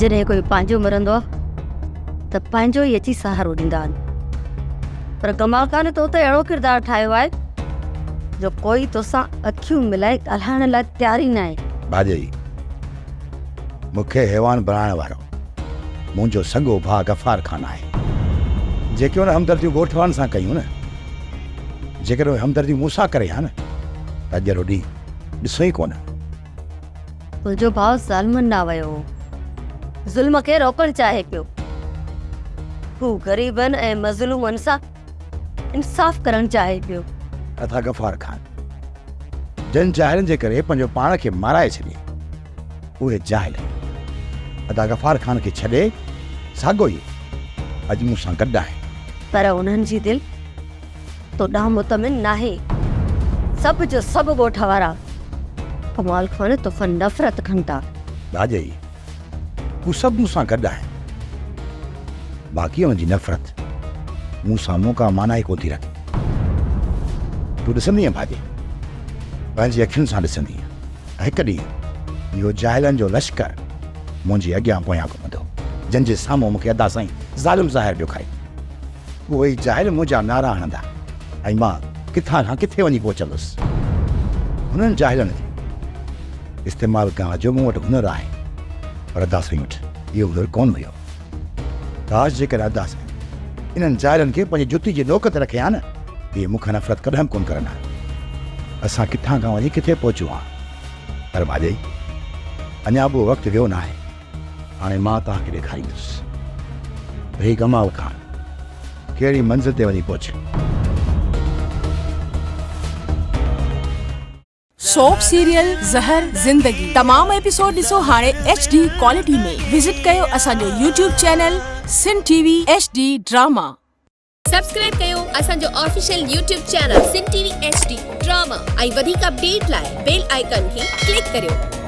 जॾहिं कोई पंहिंजो मरंदो आहे त पंहिंजो ई अची सहारो ॾींदा आहिनि, पर कमाल कान्हे तो त अहिड़ो किरदारु ठाहियो आहे जो कोई तोसां अखियूं मिलाए ॻाल्हाइण लाइ तयार ई न आहे। भाॼई मूंखे हैवान बणाइण वारो मुंहिंजो सॻो भाउ गफ़ार ख़ान आहे। जेके हुन हमदर्दियूं ॻोठवान सां कयूं न, जेकर उहे हमदर्दियूं मूंसां करे हा न त अॼु जहिड़ो ॾींहुं ॾिसो ई कोन। तुंहिंजो भाउ ज़ालिमनि न वियो हो, ज़ुल्म खे रोकणु चाहे पियो। हू ग़रीबनि ऐं मज़लूमनि सां इंसाफ़ करणु चाहे पियो। अथा गफ़ार ख़ान जन जाहिलनि जे करे पंहिंजो पाण खे माराए छॾे, उहे जाहिल अदा गफ़ार ख़ान खे छॾे साॻो ई अॼु मूंसां गॾु आहे। पर उन्हनि जी दिलि तोॾां मुतमिन नाहे। सभु जो सभु ॻोठ वारा कमाल खान तोखां नफ़रत खनि था। भाॼई हू सभु मूंसां गॾु आहे, बाक़ी हुनजी नफ़रत मूंसां मौक़ा माना ई कोन थी रखे। तूं ॾिसंदीअ भाॼी, पंहिंजी अखियुनि सां ॾिसंदीअ, हिकु ॾींहुं इहो जाहिलनि जो लश्कर मुंहिंजे अॻियां पोयां घुमंदो, जंहिंजे साम्हूं मूंखे अदा साईं ज़ालिम ज़ाहिर ॾेखारे। उहे ई जाहिल मुंहिंजा नारा हणंदा ऐं मां किथां खां किथे वञी पहुचंदुसि। हुननि जाहिलनि खे इस्तेमालु करण जो मूं वटि हुनरु आहे, पर अदा साईं वटि इहो हुनरु कोन हुयो। काश जेकर अदा साईं इन्हनि जाहिलनि खे पंहिंजी जुती जी नोक ते रखे हा न, इहे मूंखां नफ़रत कॾहिं कोन करंदा। असां किथां खां वञी किथे पहुचूं हा, पर भाॼई अञा बि वक़्तु वियो न आहे। हाणे मां तव्हांखे ॾेखारींदुसि त हीउ कमाल ख़ान कहिड़ी मंज़िल ते वञी पहुचे। सोप सीरियल ज़हर ज़िंदगी तमाम एपिसोड ॾिसो हाणे HD क्वालिटी में। विजिट कयो असांजो YouTube चैनल सिन TV HD ड्रामा। सब्सक्राइब कयो असांजो ऑफिशियल YouTube चैनल सिन TV HD ड्रामा ऐं वधीक अपडेट लाइ बेल आइकन खे क्लिक करियो।